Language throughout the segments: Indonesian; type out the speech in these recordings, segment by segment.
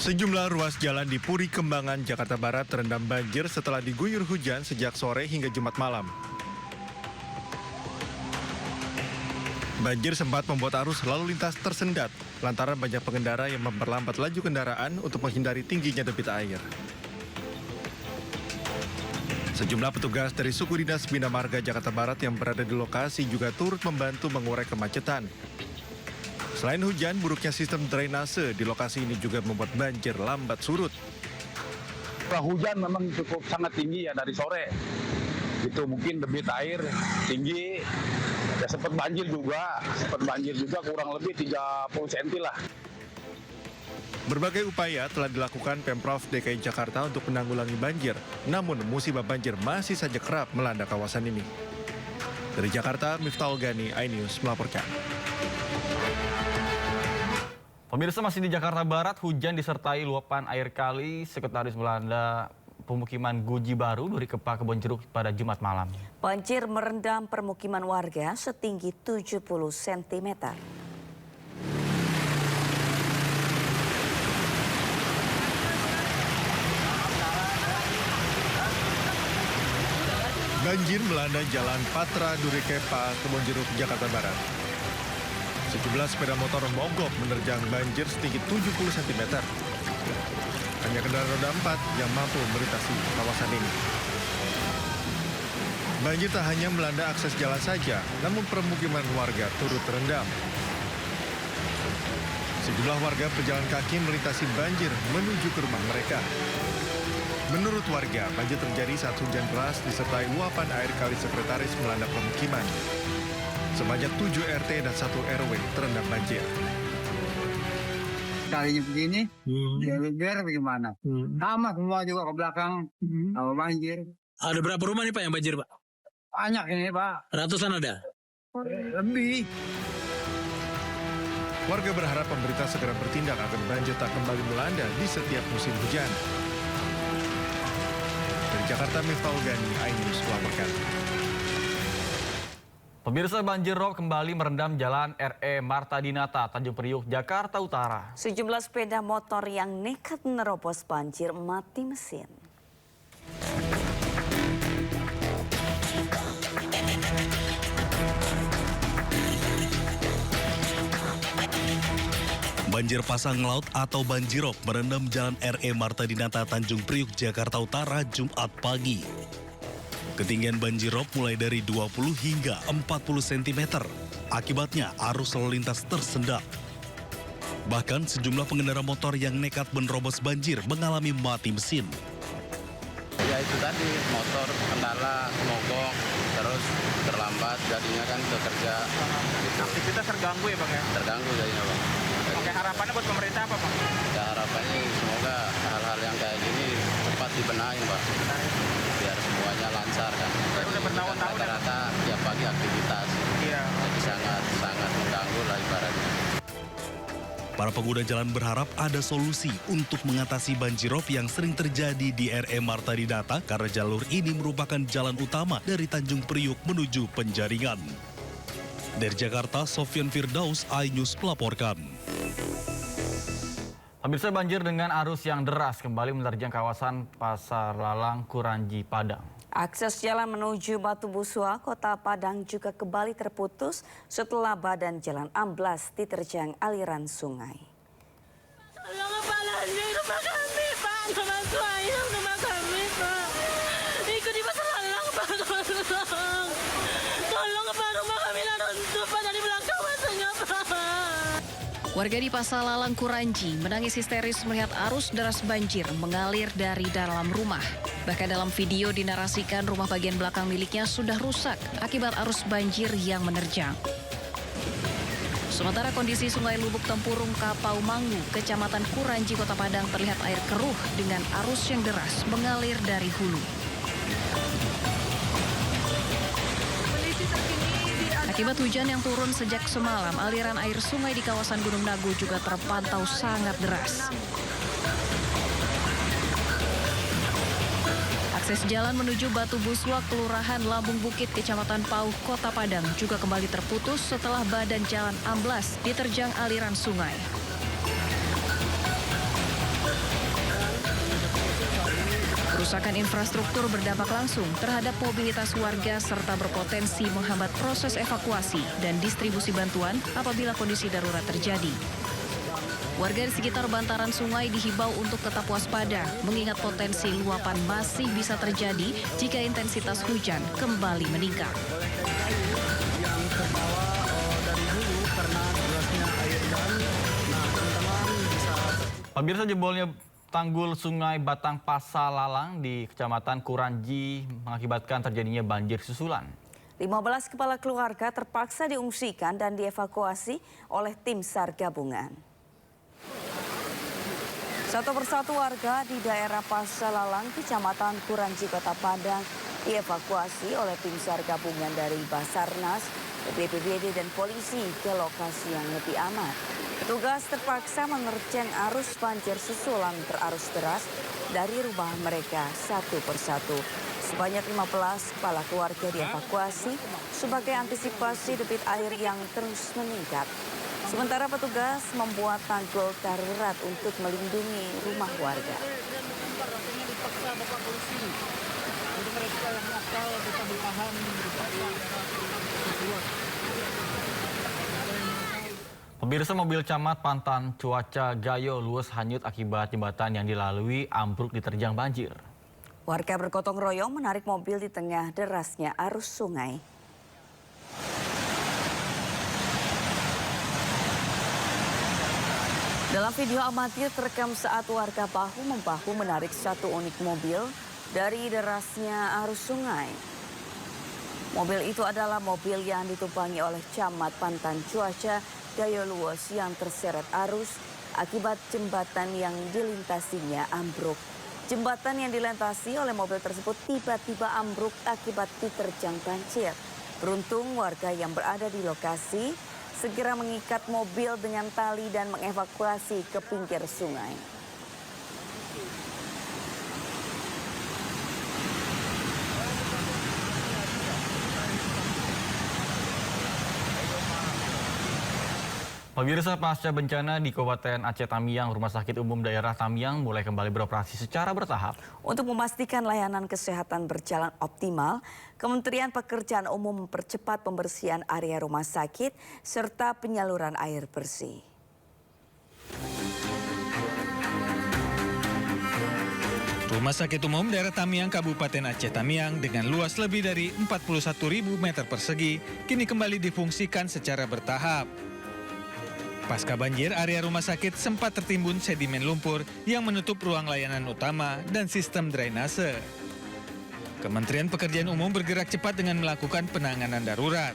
Sejumlah ruas jalan di Puri Kembangan, Jakarta Barat terendam banjir setelah diguyur hujan sejak sore hingga Jumat malam. Banjir sempat membuat arus lalu lintas tersendat lantaran banyak pengendara yang memperlambat laju kendaraan untuk menghindari tingginya debit air. Sejumlah petugas dari Suku Dinas Bina Marga Jakarta Barat yang berada di lokasi juga turut membantu mengurai kemacetan. Selain hujan, buruknya sistem drainase di lokasi ini juga membuat banjir lambat surut. Hujan memang cukup sangat tinggi ya dari sore. Itu mungkin debit air tinggi, ya sempat banjir juga kurang lebih 30 cm lah. Berbagai upaya telah dilakukan Pemprov DKI Jakarta untuk menanggulangi banjir, namun musibah banjir masih saja kerap melanda kawasan ini. Dari Jakarta, Miftahul Gani, iNews melaporkan. Pemirsa, masih di Jakarta Barat, hujan disertai luapan air kali sekretaris melanda pemukiman Guji Baru, Duri Kepa, Kebonjeruk pada Jumat malam. Banjir merendam permukiman warga setinggi 70 cm. Banjir melanda Jalan Patra Duri Kepa, Kebonjeruk, Jakarta Barat. Sejumlah sepeda motor mogok menerjang banjir setinggi 70 cm. Hanya kendaraan roda 4 yang mampu melintasi kawasan ini. Banjir tak hanya melanda akses jalan saja, namun permukiman warga turut terendam. Sejumlah warga berjalan kaki melintasi banjir menuju ke rumah mereka. Menurut warga, banjir terjadi saat hujan deras disertai luapan air kali sekretaris melanda permukiman. Sebanyak 7 RT dan 1 RW terendam banjir. Kalinya begini, biar bagaimana? Sama semua juga ke belakang, sama banjir. Ada berapa rumah nih Pak yang banjir Pak? Banyak ini Pak, Ratusan ada? lebih. Warga berharap pemerintah segera bertindak agar banjir tak kembali melanda di setiap musim hujan. Dari Jakarta, Miftahul Gani, iNews melaporkan. Pemirsa, banjir rob kembali merendam Jalan RE Marta Dinata, Tanjung Priuk, Jakarta Utara. Sejumlah sepeda motor yang nekat menerobos banjir mati mesin. Banjir pasang laut atau banjirop merendam Jalan RE Marta Dinata, Tanjung Priuk, Jakarta Utara, Jumat pagi. Ketinggian banjirop mulai dari 20 hingga 40 cm. Akibatnya arus lalu lintas tersendat. Bahkan sejumlah pengendara motor yang nekat menerobos banjir mengalami mati mesin. Ya itu tadi, motor kendala, mogok, terus terlambat, jadinya kan ke kerja. Gitu. Aktivitas terganggu ya Bang ya? Terganggu jadinya Bang. Oke, harapannya buat pemerintah apa Bang? Ya harapannya semoga hal-hal yang kayak gini cepat dibenahin Pak. Biar semuanya lancar kan. Udah bertahun-tahun ya? Rata-rata tiap pagi aktivitas. Iya. Jadi sangat mengganggu lah ibaratnya. Para pengguna jalan berharap ada solusi untuk mengatasi banjirop yang sering terjadi di RE Marta Dinata karena jalur ini merupakan jalan utama dari Tanjung Priuk menuju Penjaringan. Dari Jakarta, Sofyan Firdaus, iNews melaporkan. Pemirsa, banjir dengan arus yang deras kembali menerjang kawasan Pasar Lalang, Kuranji, Padang. Akses jalan menuju Batu Busua, Kota Padang juga kembali terputus setelah badan jalan amblas diterjang aliran sungai. Tolong apalagi rumah kami Pak, bantu air rumah kami Pak. Ikut di Pasar Lalang Pak, tolong. Tolong Pak, rumah kami runtuh Pak dari belakang masanya Pak. Warga di Pasar Lalang, Kuranji menangis histeris melihat arus deras banjir mengalir dari dalam rumah. Bahkan dalam video dinarasikan rumah bagian belakang miliknya sudah rusak akibat arus banjir yang menerjang. Sementara kondisi Sungai Lubuk Tempurung Kapau Mangu, Kecamatan Kuranji, Kota Padang terlihat air keruh dengan arus yang deras mengalir dari hulu. Akibat hujan yang turun sejak semalam, aliran air sungai di kawasan Gunung Nagu juga terpantau sangat deras. Akses jalan menuju Batu Busua, Kelurahan Lambung Bukit, Kecamatan Pauh, Kota Padang juga kembali terputus setelah badan jalan amblas diterjang aliran sungai. Kerusakan infrastruktur berdampak langsung terhadap mobilitas warga serta berpotensi menghambat proses evakuasi dan distribusi bantuan apabila kondisi darurat terjadi. Warga di sekitar bantaran sungai dihimbau untuk tetap waspada, mengingat potensi luapan masih bisa terjadi jika intensitas hujan kembali meningkat. Pemirsa, jebolnya tanggul Sungai Batang Pasalalang di Kecamatan Kuranji mengakibatkan terjadinya banjir susulan. 15 kepala keluarga terpaksa diungsikan dan dievakuasi oleh tim SAR gabungan. Satu persatu warga di daerah Pasalalang, Kecamatan Kuranji, Kota Padang dievakuasi oleh tim SAR gabungan dari Basarnas, BPBD dan polisi ke lokasi yang lebih aman. Petugas terpaksa menerjang arus banjir susulan berarus deras dari rumah mereka satu persatu. Sebanyak 15 kepala keluarga dievakuasi sebagai antisipasi debit air yang terus meningkat. Sementara petugas membuat tanggul darurat untuk melindungi rumah warga. Pemirsa, mobil camat Pantan Cuaca Gayo luwes hanyut akibat jembatan yang dilalui ambruk diterjang banjir. Warga bergotong royong menarik mobil di tengah derasnya arus sungai. Dalam video amatir terekam saat warga bahu-membahu menarik satu unit mobil dari derasnya arus sungai. Mobil itu adalah mobil yang ditumpangi oleh camat Pantan Cuaca Gayo luwes yang terseret arus akibat jembatan yang dilintasinya ambruk. Jembatan yang dilintasi oleh mobil tersebut tiba-tiba ambruk akibat diterjang banjir. Beruntung warga yang berada di lokasi segera mengikat mobil dengan tali dan mengevakuasi ke pinggir sungai. Pemirsa, pasca bencana di Kabupaten Aceh Tamiang, Rumah Sakit Umum Daerah Tamiang mulai kembali beroperasi secara bertahap. Untuk memastikan layanan kesehatan berjalan optimal, Kementerian Pekerjaan Umum mempercepat pembersihan area rumah sakit serta penyaluran air bersih. Rumah Sakit Umum Daerah Tamiang Kabupaten Aceh Tamiang dengan luas lebih dari 41.000 meter persegi kini kembali difungsikan secara bertahap. Pasca banjir, area rumah sakit sempat tertimbun sedimen lumpur yang menutup ruang layanan utama dan sistem drainase. Kementerian Pekerjaan Umum bergerak cepat dengan melakukan penanganan darurat.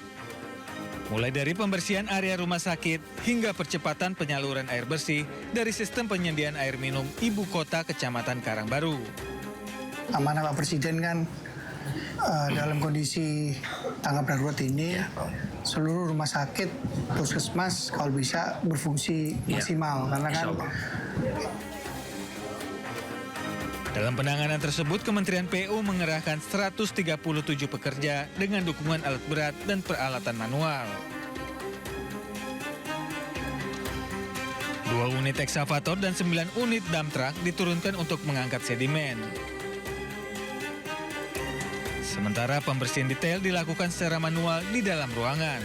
Mulai dari pembersihan area rumah sakit hingga percepatan penyaluran air bersih dari sistem penyediaan air minum Ibu Kota Kecamatan Karangbaru. Amanah Pak Presiden kan dalam kondisi tanggap darurat ini seluruh rumah sakit, puskesmas kalau bisa berfungsi maksimal karena kan. Dalam penanganan tersebut, Kementerian PU mengerahkan 137 pekerja dengan dukungan alat berat dan peralatan manual. 2 unit ekskavator dan 9 unit dump truck diturunkan untuk mengangkat sedimen. Sementara pembersihan detail dilakukan secara manual di dalam ruangan.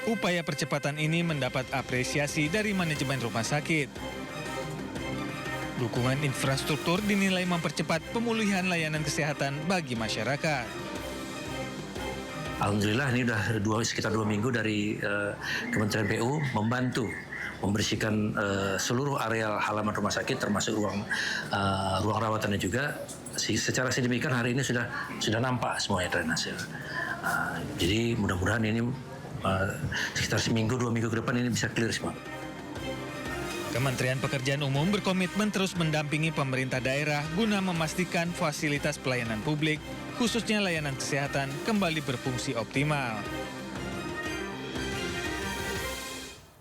Upaya percepatan ini mendapat apresiasi dari manajemen rumah sakit. Dukungan infrastruktur dinilai mempercepat pemulihan layanan kesehatan bagi masyarakat. Alhamdulillah ini sudah sekitar 2 minggu dari Kementerian PU membantu membersihkan seluruh area halaman rumah sakit termasuk ruang rawatannya juga. Secara sedemikian hari ini sudah nampak semuanya drainase. Jadi mudah-mudahan ini sekitar 1 minggu 2 minggu ke depan ini bisa clear semua. Kementerian Pekerjaan Umum berkomitmen terus mendampingi pemerintah daerah guna memastikan fasilitas pelayanan publik, khususnya layanan kesehatan, kembali berfungsi optimal.